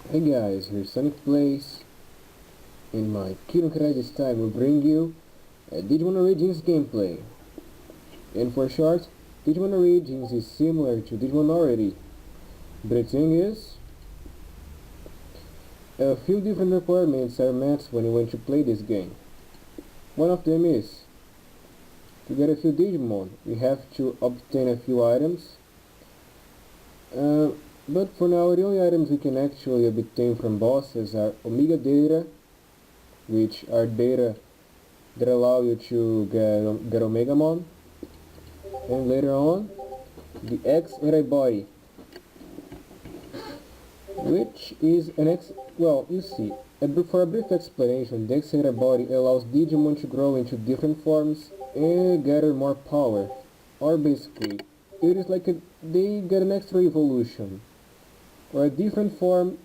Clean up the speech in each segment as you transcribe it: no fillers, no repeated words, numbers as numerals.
Hey guys, here's Sonic Plays. In my Kino Karai this time will bring you a Digimon Origins gameplay. And for short, Digimon Origins is similar to Digimon Already. But the thing is, a few different requirements are met when you want to play this game. One of them is, to get a few Digimon, you have to obtain a few items. Uh, but for now, the only items we can actually obtain from bosses are Omega Data, which are data that allow you to get Omegamon, and later on the X antibody, which is an X. Well, you see, for a brief explanation, the X antibody allows Digimon to grow into different forms and gather more power, or basically, it is like they get an extra evolution, or a different form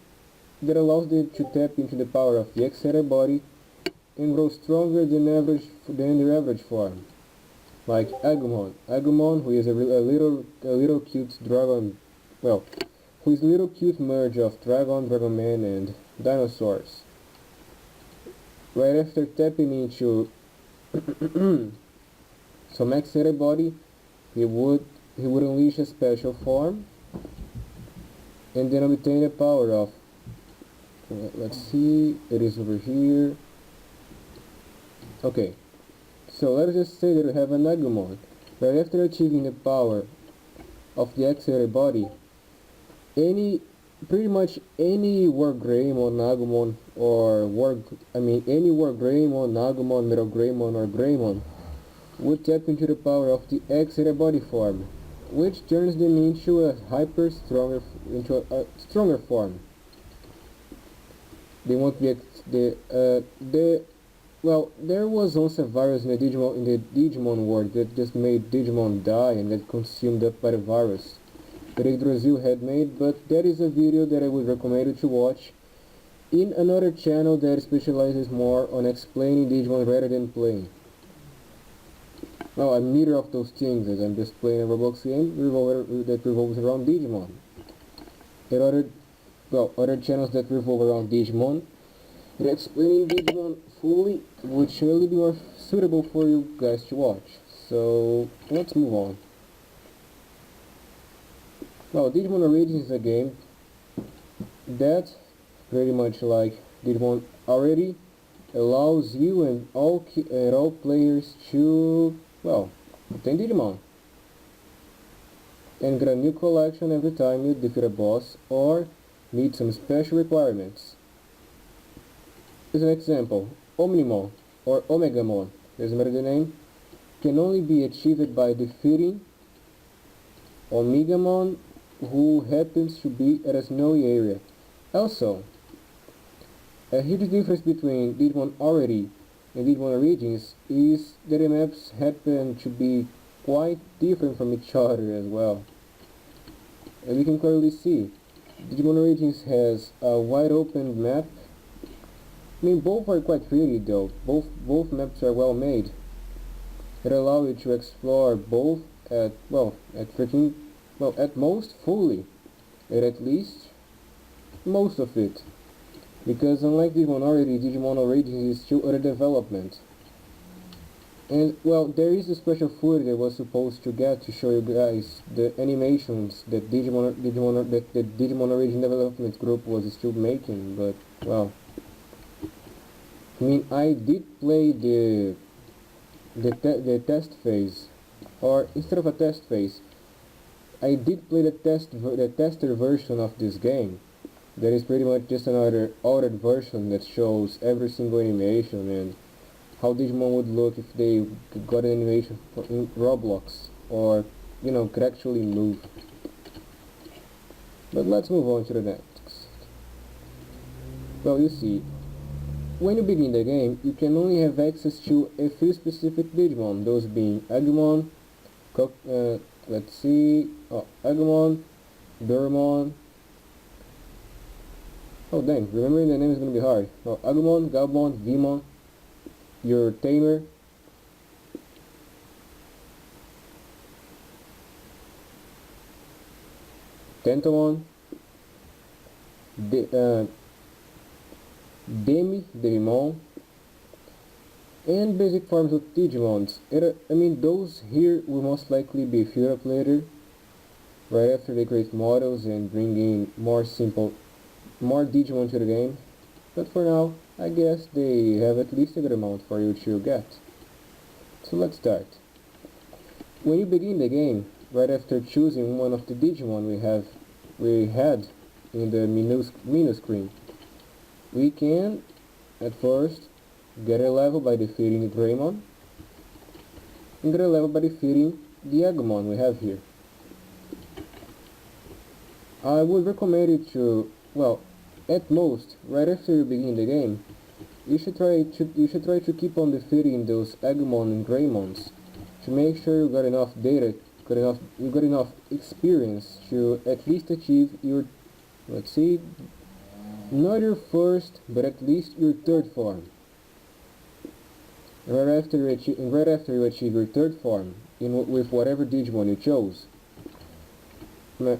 that allows them to tap into the power of the X antibody and grow stronger than their average form. Like Agumon, who is a little cute dragon, well, who is a little cute merge of dragon, dragon man, and dinosaurs. Right after tapping into some max body, he would unleash a special form, and then obtain the power of. Let's see, it is over here. Okay, so let's just say that we have an Agumon. Right after achieving the power of the accelerated body, any pretty much any Wargreymon, Agumon, or any Wargreymon, Agumon, Metal Greymon, or Greymon would tap into the power of the accelerated body form, which turns them into a stronger form. They won't be well, there was also a virus in the Digimon world that just made Digimon die and get consumed up by the virus that Yggdrasil had made, but that is a video that I would recommend you to watch in another channel that specializes more on explaining Digimon rather than playing. Well, I'm neither of those things, as I'm just playing a Roblox game that revolves around Digimon. There are other channels that revolve around Digimon, and explaining Digimon fully would surely be more suitable for you guys to watch. So let's move on. Well, Digimon Origins is a game that, pretty much like Digimon Already, allows you and all players to, well, obtain Digimon and get a new collection every time you defeat a boss or meet some special requirements. As an example, Omnimon or Omegamon, doesn't matter the name, can only be achieved by defeating Omegamon who happens to be at a snowy area. Also, a huge difference between Digimon Already and Digimon Origins is that the maps happen to be quite different from each other as well. As you can clearly see, Digimon Origins has a wide open map. I mean, both are quite pretty though. Both maps are well made. It allows you to explore both at most fully, and at least most of it. Because unlike Digimon Already, Digimon Origins is still under development. And well, there is a special footage I was supposed to get to show you guys the animations that Digimon Origin development group was still making, but well, I mean, I did play the test phase, or instead of a test phase, I did play the tester version of this game. That is pretty much just another altered version that shows every single animation and how Digimon would look if they got an animation in Roblox, or could actually move. But let's move on to the next. Well, you see, when you begin the game, you can only have access to a few specific Digimon, those being Agumon, Agumon, Doraemon. Oh dang, remembering the name is gonna be hard. Oh, Agumon, Gabumon, Vmon, your tamer, Tentomon, Digimon, and basic forms of Digimons. I mean, those here will most likely be filled up later, right after they create models and bring in more Digimon to the game. But for now, I guess they have at least a good amount for you to get. So let's start. When you begin the game, right after choosing one of the Digimon we had in the menu screen, we can, at first, get a level by defeating Greymon, and get a level by defeating the Agumon we have here. I would recommend you to, well, at most, right after you begin the game, you should try to keep on defeating those Agumon and Greymons to make sure you got enough data, you got enough experience to at least achieve your, let's see, not your first, but at least your third form. And right after you achieve your third form, with whatever Digimon you chose,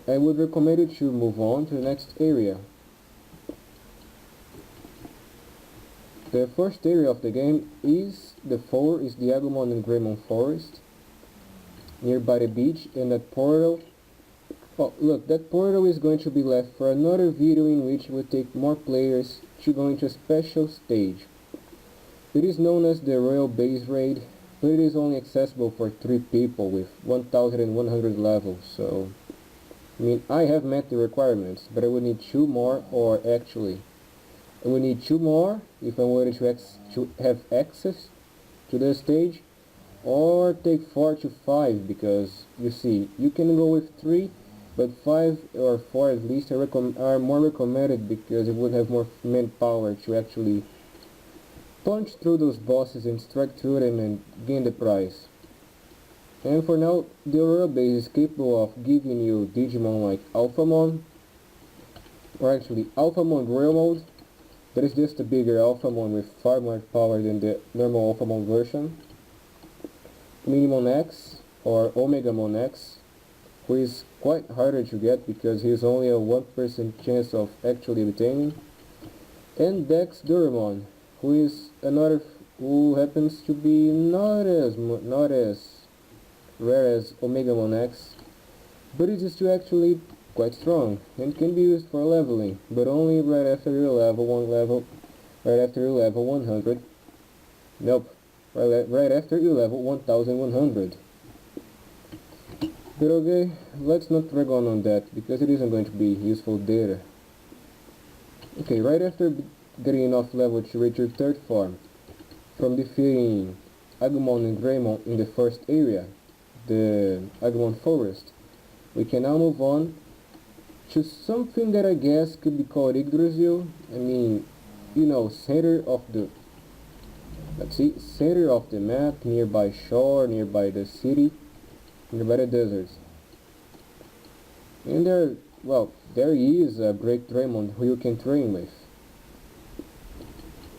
I would recommend you to move on to the next area. The first area of the game is the Agumon and Greymon forest, nearby the beach, and that portal. Oh, look, that portal is going to be left for another video in which we'll take more players to go into a special stage. It is known as the Royal Base Raid, but it is only accessible for 3 people with 1100 levels, so I mean, I have met the requirements, but I would need 2 more, or actually, I would need 2 more if I wanted to have access to the stage, or take 4 to 5, because, you see, you can go with 3, but 5 or 4 at least are more recommended because it would have more manpower to actually punch through those bosses and strike through them and gain the prize. And for now, the Royal Base is capable of giving you Digimon like Alphamon, or actually Alphamon Royal Mode. That is just a bigger Alphamon with far more power than the normal Alphamon version. Minimon X, or Omegamon X, who is quite harder to get because he is only a 1% chance of actually obtaining. And Dex Duramon, who happens to be not as rare as Omegamon X, but it is still actually quite strong and can be used for leveling, but only right after you level 100. Nope, right after you level 1100. But okay, let's not drag on that because it isn't going to be useful data. Okay, right after getting enough level to reach your third form, from defeating Agumon and Greymon in the first area, the Agumon Forest, we can now move on to something that I guess could be called Yggdrasil. I mean, you know, center of the map, nearby shore, nearby the city, nearby the deserts. And there is a Break Draymond who you can train with.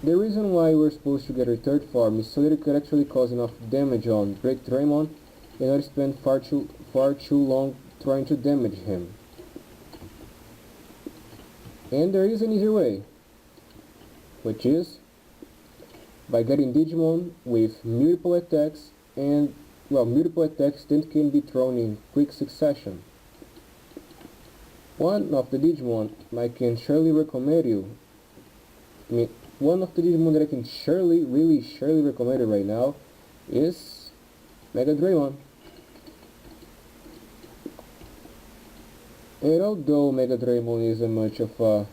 The reason why we're supposed to get our third form is so that it could actually cause enough damage on Break Draymond and not spend far too long trying to damage him. And there is an easier way, which is by getting Digimon with multiple attacks, and multiple attacks that can be thrown in quick succession. One of the Digimon I can surely recommend you, one of the Digimon that I can surely recommend you right now is Mega Draymon. And although Mega Draymon isn't much of a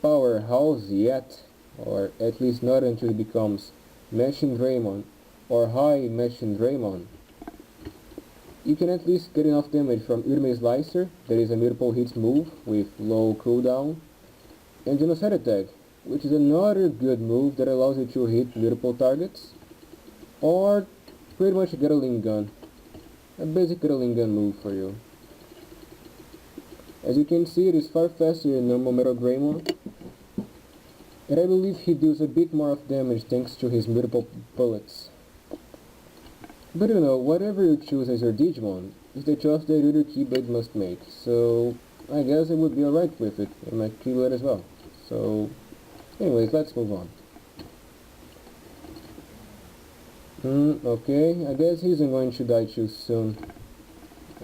powerhouse yet, or at least not until it becomes Machine Draymon or High Machine Draymon, you can at least get enough damage from Urmei Slicer, that is a multiple hits move with low cooldown, and Genocide Attack, which is another good move that allows you to hit multiple targets, or pretty much a Gatling gun, a basic Gatling gun move for you. As you can see, it is far faster than normal Metal Greymon, and I believe he deals a bit more of damage thanks to his multiple bullets. But whatever you choose as your Digimon is the choice that your Keyblade must make, so I guess I would be alright with it, and my keyword as well. So, anyways, let's move on. Okay, I guess he isn't going to die too soon.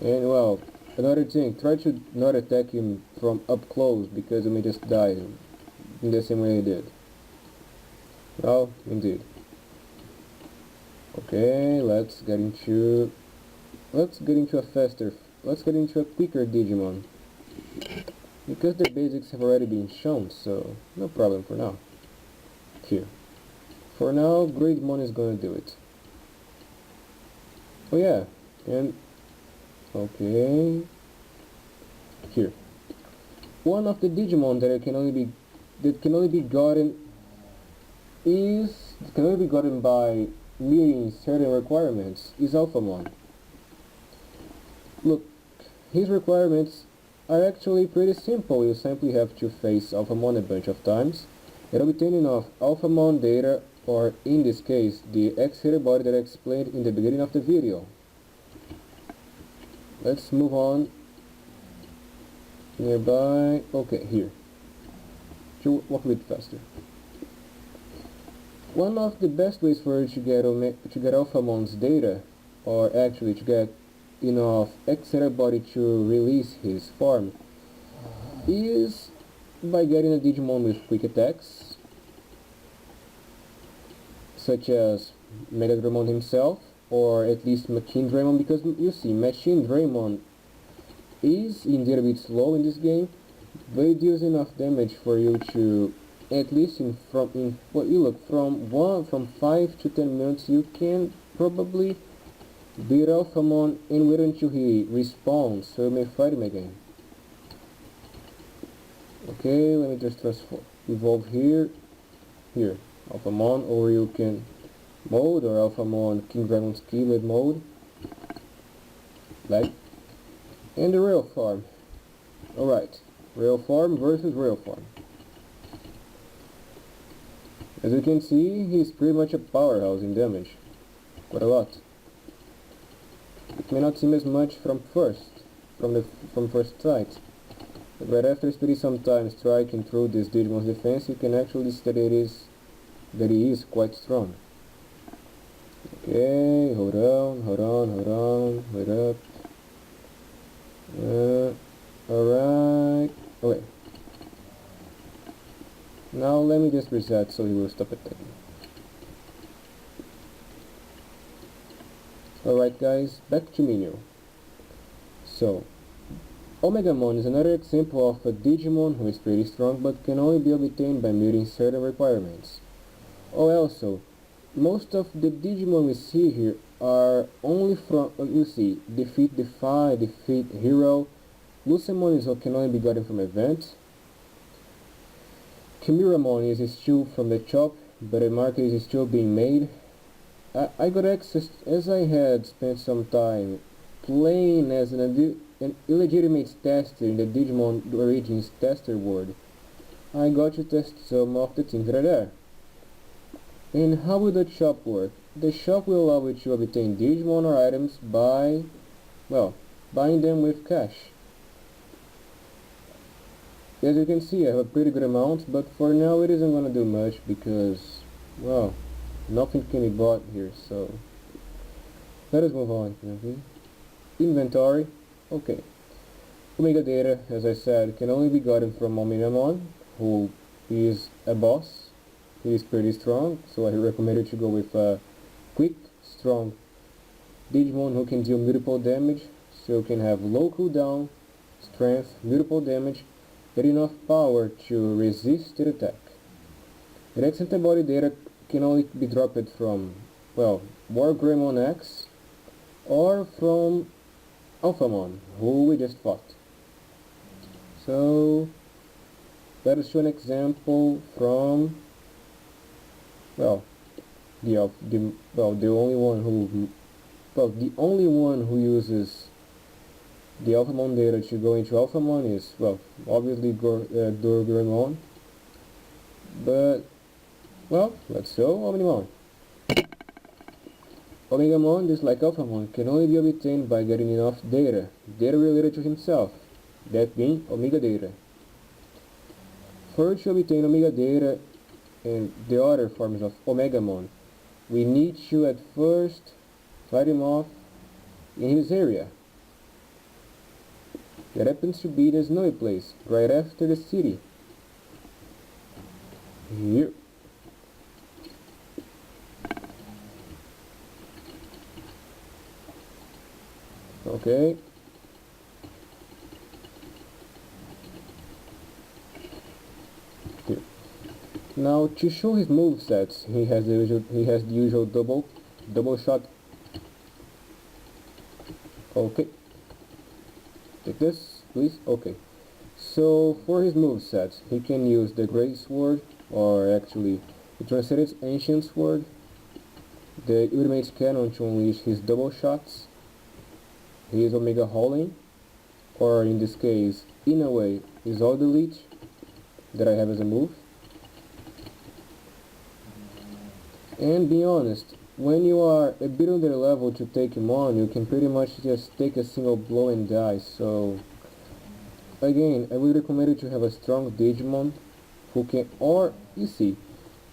And well, another thing, try to not attack him from up close, because he may just die in the same way he did. Well, indeed. Okay, let's get into a quicker Digimon. Because the basics have already been shown, so no problem for now. Here. For now, Greatmon is gonna do it. Oh yeah, and okay. Here. One of the Digimon that can only be gotten by meeting certain requirements is Alphamon. Look, his requirements are actually pretty simple. You simply have to face Alphamon a bunch of times and obtain enough Alphamon data, or in this case, the X-Hero body that I explained in the beginning of the video. Let's move on. Nearby, okay, here. To walk a bit faster. One of the best ways for you to get Alphamon's data, or actually to get enough X-Hero body to release his form, is by getting a Digimon with quick attacks, such as Mega Greymon himself, or at least Machine Greymon, because you see, Machine Greymon is indeed a bit slow in this game, but it deals enough damage for you to, at least from 5 to 10 minutes, you can probably beat Alphamon and wait until he respawns, so you may fight him again. Okay, let me just evolve here, Alphamon, or you can mode, or Alphamon King Dragon's Keyword mode, like, and the real form. Alright, real form versus real form. As you can see, he's pretty much a powerhouse in damage, quite a lot. It may not seem as much from first sight, but right after spending some time striking through this Digimon's defense, you can actually see that he is quite strong. Okay, hold on, wait up. Alright, okay. Now let me just reset so he will stop attacking. Alright guys, back to menu. So, Omegamon is another example of a Digimon who is pretty strong but can only be obtained by meeting certain requirements. Oh, also, most of the Digimon we see here are only from, you see, Defeat Defy, Defeat Hero. Lucemon can only be gotten from events. Chimiramon is still from the shop, but a market is still being made. I got access, as I had spent some time playing as an illegitimate tester in the Digimon Origins tester world. I got to test some of the things that are there. And how will the shop work? The shop will allow you to obtain Digimon or items by, well, buying them with cash. As you can see, I have a pretty good amount, but for now it isn't gonna do much because, well, nothing can be bought here, so let us move on. Okay. Inventory. Okay. Omega data, as I said, can only be gotten from Omegamon, who is a boss. He is pretty strong, so I recommend you to go with a quick, strong Digimon who can deal multiple damage, so you can have low cooldown, strength, multiple damage, and enough power to resist the attack. The X antibody data can only be dropped from, well, War Greymon X, or from Alphamon, who we just fought. So, let us show an example from, well, the only one who uses the Alphamon data to go into Alphamon is, well, obviously Greymon. But, well, let's show Omnimon. Omegamon, just like Alphamon, can only be obtained by getting enough data related to himself. that being Omega Data. For to obtain Omega Data and the other forms of Omegamon, we need to at first fight him off in his area. That happens to be the snowy place, right after the city. Here. Okay. Here. Now to show his movesets, he has the usual double shot. Okay. Take this, please. Okay. So for his movesets, he can use the Great Sword, or actually the Transcendent Ancient Sword, the Ultimate Cannon to unleash his double shots, his Omega Howling, or in this case, in a way, his All Delete that I have as a move. And be honest, when you are a bit under level to take him on, you can pretty much just take a single blow and die. So again, I would recommend you to have a strong Digimon who can, or you see,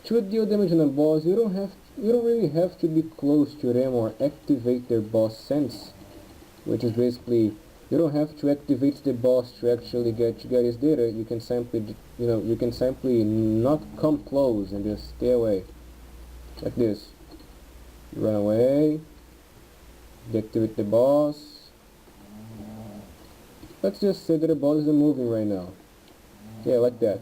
to deal damage on a boss, you don't really have to be close to them or activate their boss sense, which is basically you don't have to activate the boss to actually get his data. You can simply not come close and just stay away. Like this. You run away, deactivate the boss. Let's just say that the boss isn't moving right now. Yeah, like that.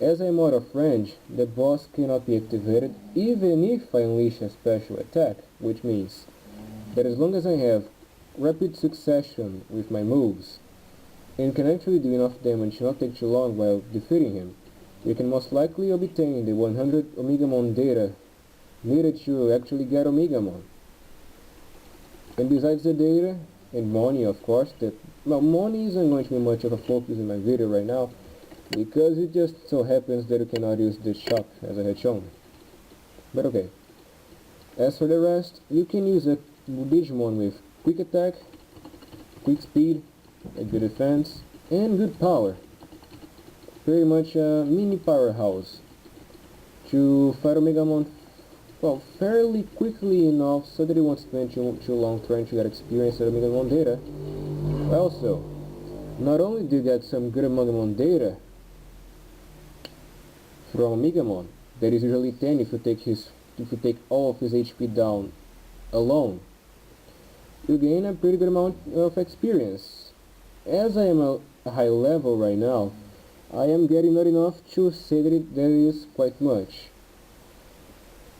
As I'm out of range, the boss cannot be activated even if I unleash a special attack, which means that as long as I have rapid succession with my moves and can actually do enough damage to not take too long while defeating him, you can most likely obtain the 100 Omegamon data needed to actually get Omegamon. And besides the data, and money of course, money isn't going to be much of a focus in my video right now, because it just so happens that you cannot use this shop as I had shown. But okay. As for the rest, you can use a Digimon with quick attack, quick speed, a good defense, and good power. Pretty much a mini powerhouse to fight Omegamon, well, fairly quickly enough so that it won't spend too long trying to get experience at Omegamon data. Also, not only do you get some good Omegamon data from Omegamon, that is usually 10 if you take all of his HP down alone, you gain a pretty good amount of experience. As I am a high level right now, I am getting not enough to say that that is quite much.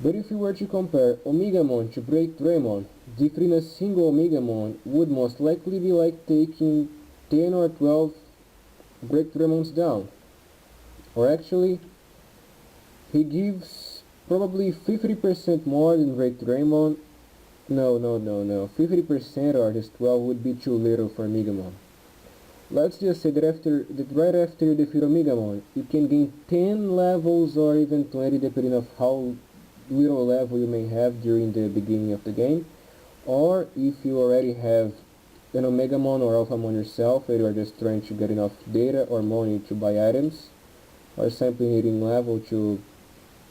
But if you were to compare Omegamon to Great Greymon, defeating a single Omegamon would most likely be like taking 10 or 12 Great Greymons down. Or actually, he gives probably 50% more than Great Greymon. No. 50% or just 12 would be too little for Omegamon. Let's just say that right after you defeat Omegamon, you can gain 10 levels or even 20 depending on how little level you may have during the beginning of the game, or if you already have an Omegamon or Alphamon yourself and you are just trying to get enough data or money to buy items, or simply needing level to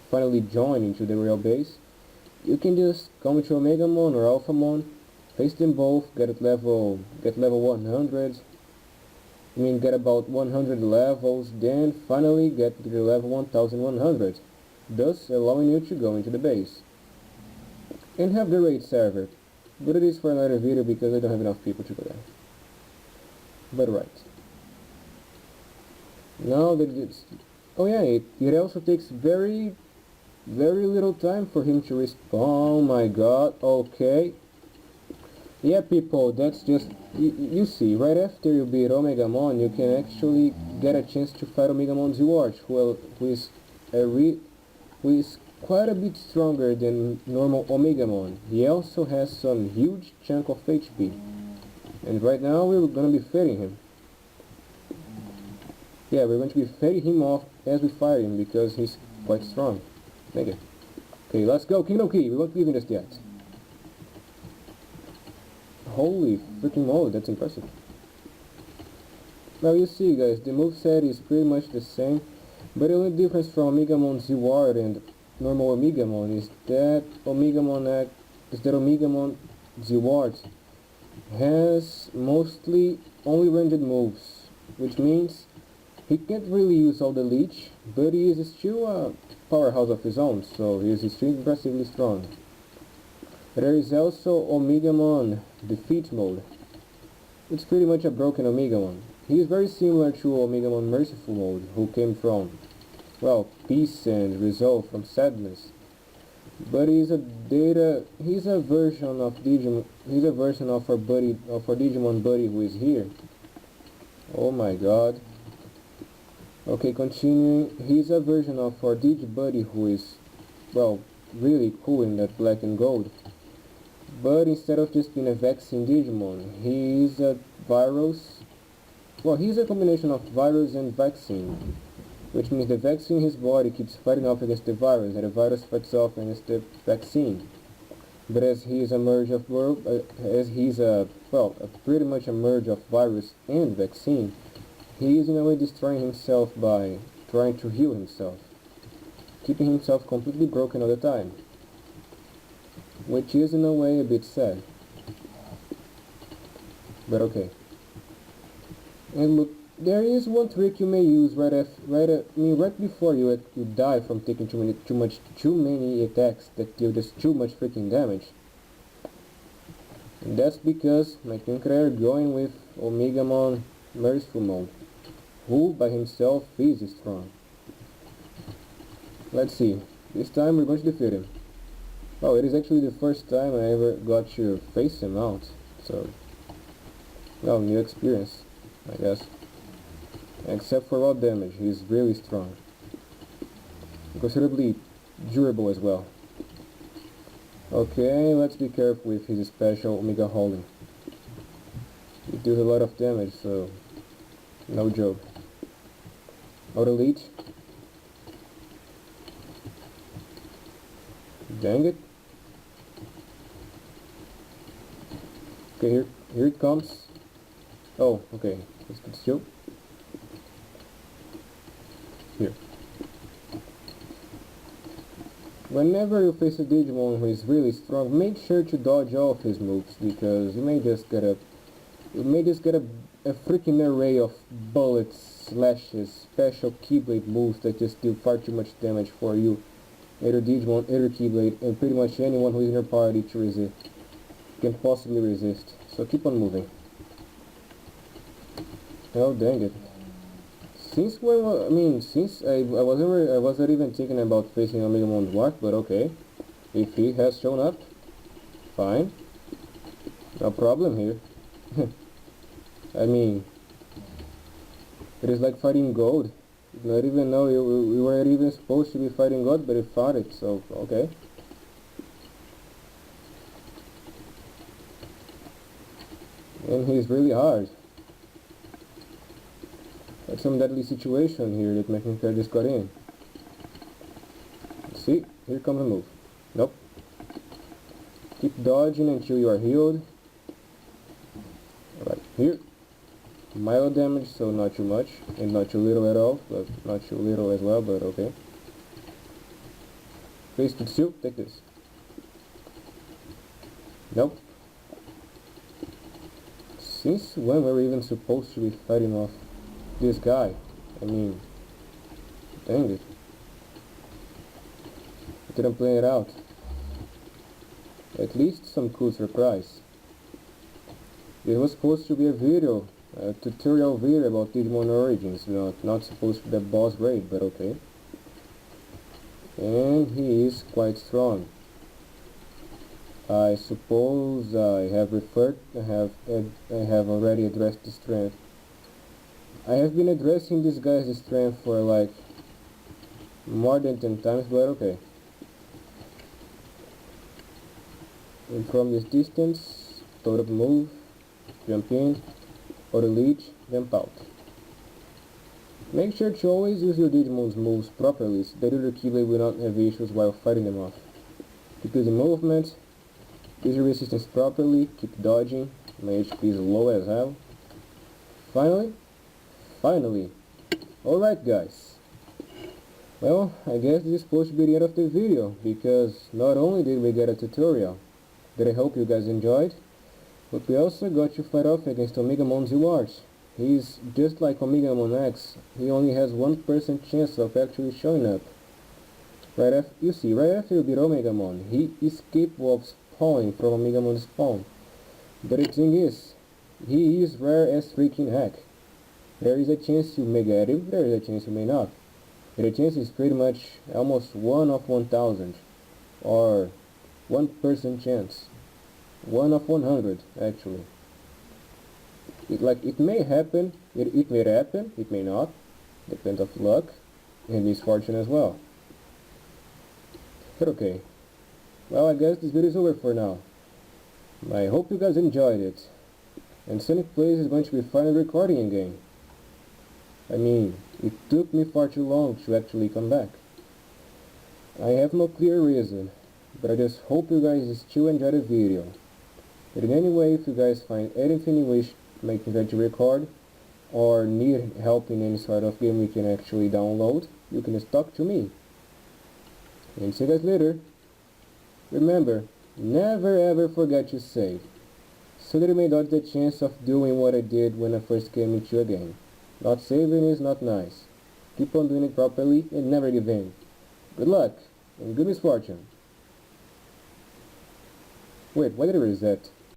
finally join into the real base, you can just come to Omegamon or Alphamon, face them both, get level 100, get about 100 levels, then finally get to the level 1100. Thus allowing you to go into the base and have the raid server, but it is for another video because I don't have enough people to go there. But right now that it's, oh yeah, it also takes very little time for him to respawn. Oh my god. Okay, yeah people, that's just you see, right after you beat Omegamon, you can actually get a chance to fight Omegamon Zwart, who is quite a bit stronger than normal Omegamon. He also has some huge chunk of HP. And right now we're gonna be fighting him. Yeah, we're going to be fighting him off as we fight him because he's quite strong. Okay, let's go, Kingdom Key. We won't be leaving this yet. Holy freaking moly, that's impressive. Now you see guys, the moveset is pretty much the same, but the only difference from Omegamon Z-Ward and normal Omegamon is that Omegamon Z-Ward has mostly only ranged moves, which means he can't really use all the leech, but he is still a powerhouse of his own, so he is still impressively strong. There is also Omegamon Defeat Mode. It's pretty much a broken Omegamon. He is very similar to Omegamon Merciful Mode, who came from, well, peace and resolve from sadness. But he's a version of our Digimon buddy who is here. Oh my god. Okay, continuing, he's a version of our Digibuddy who is, well, really cool in that black and gold. But instead of just being a vaccine Digimon, he's a virus. Well, he's a combination of virus and vaccine, which means the vaccine in his body keeps fighting off against the virus, and the virus fights off against the vaccine. But as he is a merge of pretty much a merge of virus and vaccine, he is in a way destroying himself by trying to heal himself, keeping himself completely broken all the time, which is in a way a bit sad. But okay. And look, there is one trick you may use right before you die from taking too many attacks that deal just too much freaking damage. And that's because my Kinker going with Omegamon Merciful Mode, who by himself is strong. Let's see, this time we're going to defeat him. Oh, it is actually the first time I ever got to face him out, so, well, new experience, I guess. Except for raw damage, he's really strong. Considerably durable as well. Okay, let's be careful with his special Omega Holding. It does a lot of damage, so no joke. Auto Leech. Dang it. Okay, here it comes. Oh, okay. Let's get still. Here. Whenever you face a Digimon who is really strong, make sure to dodge all of his moves, because you may just get a freaking array of bullets, slashes, special Keyblade moves that just do far too much damage for you, either Digimon, either Keyblade, and pretty much anyone who is in your party to resist can possibly resist. So keep on moving. Oh dang it. Since I wasn't even thinking about facing Omegamon Dwarf, but okay. If he has shown up, fine. No problem here. I mean, it is like fighting gold. Not even know we weren't even supposed to be fighting gold, but we fought it, so okay. And he's really hard. That's some deadly situation here that my character just got in. See, here comes a move. Nope. Keep dodging until you are healed. Alright, here. Mild damage, so not too much, and not too little at all, but not too little as well, but okay. Face to soup, take this. Nope. Since when were we even supposed to be fighting off this guy? I mean, dang it. I didn't play it out. At least some cool surprise. This was supposed to be a video, a tutorial video about Digimon Origins, not supposed to be the boss raid, but okay. And he is quite strong. I suppose I have already addressed the strength. I have been addressing this guy's strength for like more than 10 times, but okay. And from this distance, total move, jump in, auto leech, jump out. Make sure to always use your Digimon's moves properly so that your Keyblade will not have issues while fighting them off. Keep using movement, use your resistance properly, keep dodging, my HP is low as hell. Finally, Finally! Alright guys. Well, I guess this is supposed to be the end of the video, because not only did we get a tutorial that I hope you guys enjoyed, but we also got to fight off against Omegamon Zewart. He's just like Omegamon X, he only has 1% chance of actually showing up. Right after you beat Omegamon, he is capable of spawning from Omegamon's spawn. But the thing is, he is rare as freaking heck. There is a chance you may get him, there is a chance you may not. But the chance is pretty much almost 1 of 1,000, or 1% chance. 1 of 100, actually. It may happen, it may happen, it may not. Depends of luck and misfortune as well. But okay. Well, I guess this video is over for now. I hope you guys enjoyed it. And Sonic Plays is going to be finally recording again. I mean, it took me far too long to actually come back. I have no clear reason, but I just hope you guys still enjoy the video. But in any way, if you guys find anything you wish me to record, or need help in any sort of game we can actually download, you can just talk to me. And see you guys later. Remember, never ever forget to save, so that you may dodge the chance of doing what I did when I first came into a game. Not saving is not nice. Keep on doing it properly and never give in. Good luck and good misfortune. Wait, why did I reset?